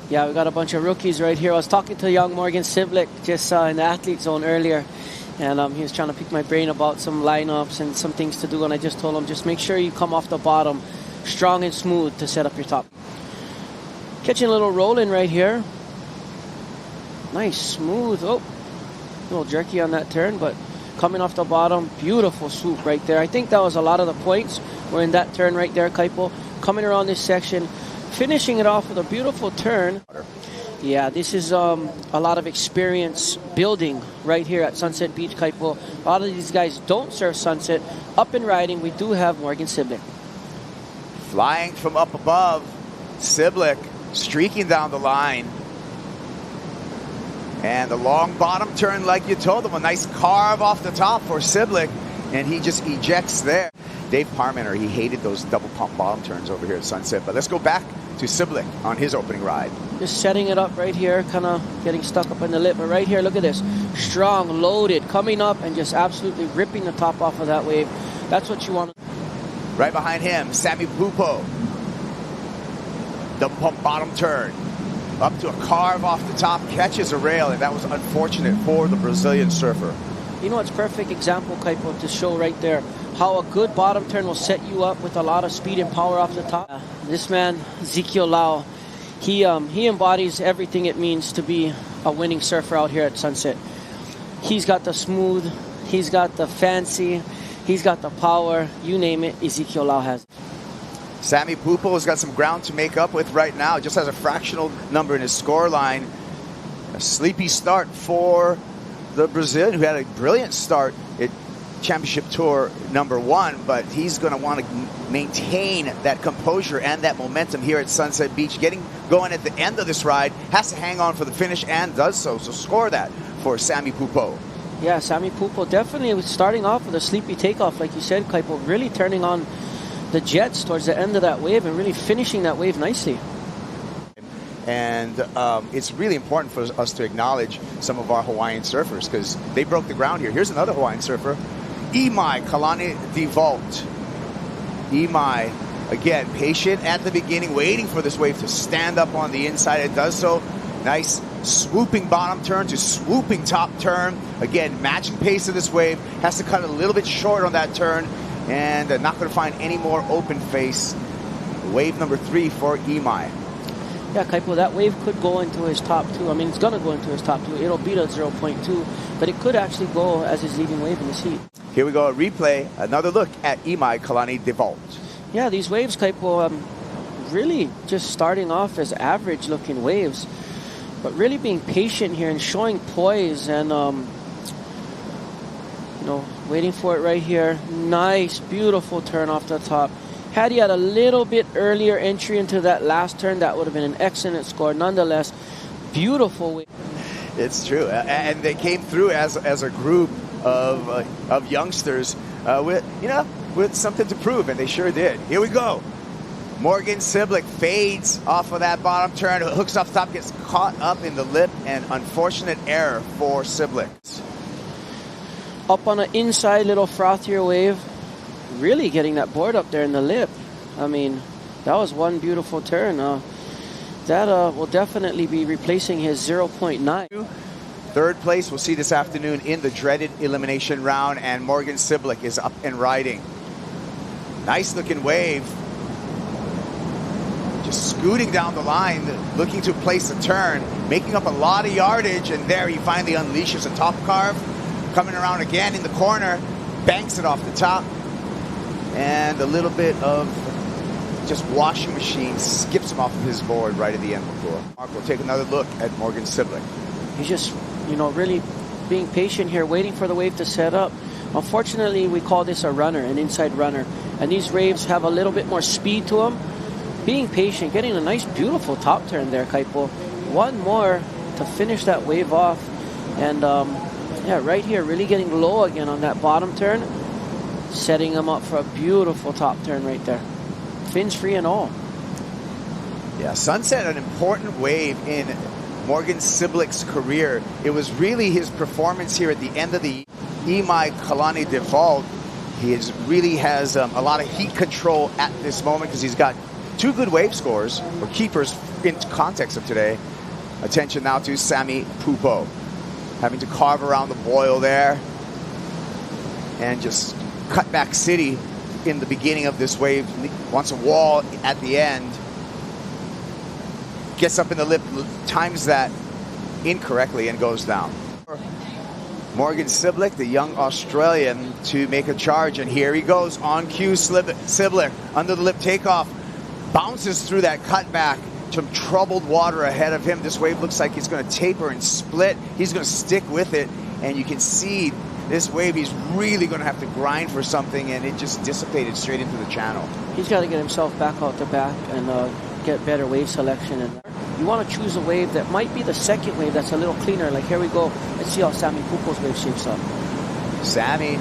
Yeah, we got a bunch of rookies right here. I was talking to young M.Cibilic just in the athlete zone earlier, and he was trying to pick my brain about some lineups and some things to do, and I just told him, just make sure you come off the bottom strong and smooth to set up your top. Catching a little roll in right here. Nice, smooth. Oh, a little jerky on that turn, but coming off the bottom, beautiful swoop right there. I think that was a lot of the points were in that turn right there, Kaipo. Coming around this section, finishing it off with a beautiful turn. Yeah, this is a lot of experience building right here at Sunset Beach, Kaipo. A lot of these guys don't surf Sunset. Up and riding, we do have M.Cibilic. Flying from up above, Cibilic streaking down the line. And the long bottom turn, like you told him, a nice carve off the top for Cibilic, and he just ejects there. Dave Parmenter, he hated those double pump bottom turns over here at Sunset, but let's go back to Cibilic on his opening ride. Just setting it up right here, kind of getting stuck up in the lip, but right here, look at this. Strong, loaded, coming up and just absolutely ripping the top off of that wave. That's what you want. Right behind him, S.Pupo. Double pump bottom turn. Up to a carve off the top, catches a rail, and that was unfortunate for the Brazilian surfer. You know, it's perfect example, Kaipo, to show right there how a good bottom turn will set you up with a lot of speed and power off the top. This man, Ezekiel Lau, he embodies everything it means to be a winning surfer out here at Sunset. He's got the smooth, he's got the fancy, he's got the power, you name it, Ezekiel Lau has. S.Pupo has got some ground to make up with right now. Just has a fractional number in his score line. A sleepy start for the Brazilian, who had a brilliant start at Championship Tour #1, but he's going to want to maintain that composure and that momentum here at Sunset Beach. Getting going at the end of this ride, has to hang on for the finish and does so. So score that for S.Pupo. Yeah, S.Pupo definitely was starting off with a sleepy takeoff, like you said, Kaipo, really turning on the jets towards the end of that wave and really finishing that wave nicely. And it's really important for us to acknowledge some of our Hawaiian surfers because they broke the ground here. Here's another Hawaiian surfer, Imaikalani I.deVault. Imai, again, patient at the beginning, waiting for this wave to stand up on the inside. It does so. Nice swooping bottom turn to swooping top turn. Again, matching pace of this wave. Has to cut a little bit short on that turn. And not going to find any more open face. Wave number 3 for Imai. Yeah, Kaipo, that wave could go into his top 2. I mean, it's going to go into his top 2. It'll beat a 0.2, but it could actually go as his leading wave in this heat. Here we go, a replay. Another look at Imaikalani I.deVault. Yeah, these waves, Kaipo, really just starting off as average-looking waves, but really being patient here and showing poise and, you know, waiting for it right here. Nice, beautiful turn off the top. Had he had a little bit earlier entry into that last turn, that would have been an excellent score. Nonetheless, beautiful wave. It's true, and they came through as a group of youngsters with something to prove, and they sure did. Here we go. M.Cibilic fades off of that bottom turn, hooks off the top, gets caught up in the lip, and unfortunate error for Cibilic. Up on an inside little frothier wave, really getting that board up there in the lip. I mean, that was one beautiful turn. That will definitely be replacing his 0.9. Third place we'll see this afternoon in the dreaded elimination round, and M.Cibilic is up and riding. Nice looking wave. Just scooting down the line, looking to place a turn, making up a lot of yardage, and there he finally unleashes a top carve. Coming around again in the corner, banks it off the top, and a little bit of just washing machine skips him off of his board right at the end of the floor. Mark will take another look at M.Cibilic. He's just, you know, really being patient here, waiting for the wave to set up. Unfortunately, we call this a runner, an inside runner, and these waves have a little bit more speed to them. Being patient, getting a nice, beautiful top turn there, Kaipo. One more to finish that wave off, and yeah, right here, really getting low again on that bottom turn, setting him up for a beautiful top turn right there. Fins free and all. Yeah, Sunset, an important wave in M.Cibilic's career. It was really his performance here at the end of the Imaikalani I.deVault. He really has a lot of heat control at this moment because he's got 2 good wave scores, or keepers, in context of today. Attention now to S.Pupo, having to carve around the boil there and just cut back city in the beginning of this wave. Wants a wall at the end. Gets up in the lip, times that incorrectly and goes down. M.Cibilic, the young Australian, to make a charge, and here he goes on cue. Cibilic under the lip takeoff, bounces through that cutback. Some troubled water ahead of him. This wave looks like he's going to taper and split. He's going to stick with it, and you can see this wave, he's really going to have to grind for something, and it just dissipated straight into the channel. He's got to get himself back out the back and get better wave selection. And you want to choose a wave that might be the second wave that's a little cleaner. Like here we go. Let's see how S.Pupo's wave shapes up. Sammy,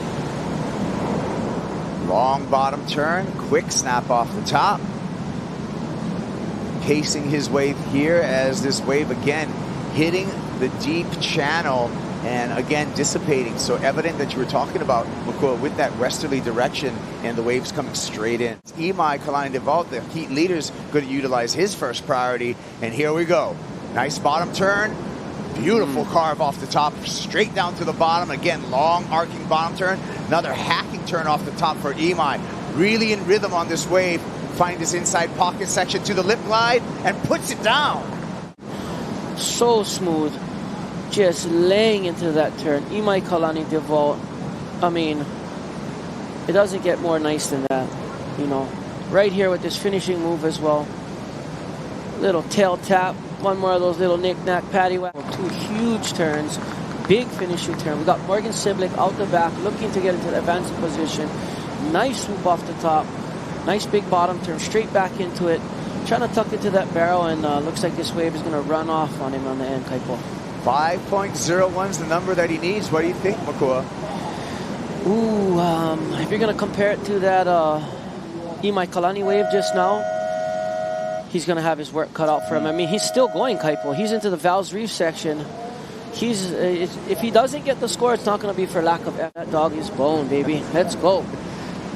long bottom turn, quick snap off the top. Pacing his wave here as this wave again hitting the deep channel and again dissipating. So evident that you were talking about, Makua, with that westerly direction and the waves coming straight in. Imaikalani, I.deVault, the heat leader's going to utilize his first priority, and here we go. Nice bottom turn, beautiful carve off the top, straight down to the bottom. Again, long arcing bottom turn, another hacking turn off the top for Imai. Really in rhythm on this wave. Find this inside pocket section to the lip glide and puts it down. So smooth, just laying into that turn. Imaikalani I.deVault. I mean, it doesn't get more nice than that, you know. Right here with this finishing move as well. Little tail tap, one more of those little knick-knack paddywhack. Two huge turns, big finishing turn. We got M.Cibilic out the back, looking to get into the advancing position. Nice swoop off the top. Nice big bottom turn, straight back into it. Trying to tuck into that barrel, and looks like this wave is going to run off on him on the end, Kaipo. 5.01 is the number that he needs. What do you think, Makua? Ooh, if you're going to compare it to that Imaikalani wave just now, he's going to have his work cut out for him. I mean, he's still going, Kaipo. He's into the Val's Reef section. He's if he doesn't get the score, it's not going to be for lack of effort. That dog is bone, baby. Let's go.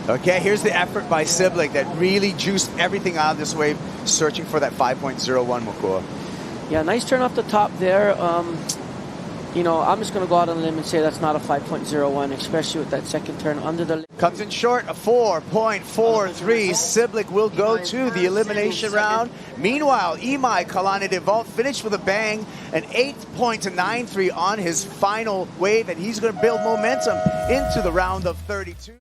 Okay, here's the effort by Cibilic that really juiced everything out of this wave, searching for that 5.01, Makua. Yeah, nice turn off the top there. You know, I'm just going to go out on a limb and say that's not a 5.01, especially with that second turn under the... Comes in short, a 4.43. Cibilic will go to the elimination round. Meanwhile, Imaikalani I.deVault finished with a bang, an 8.93 on his final wave, and he's going to build momentum into the round of 32.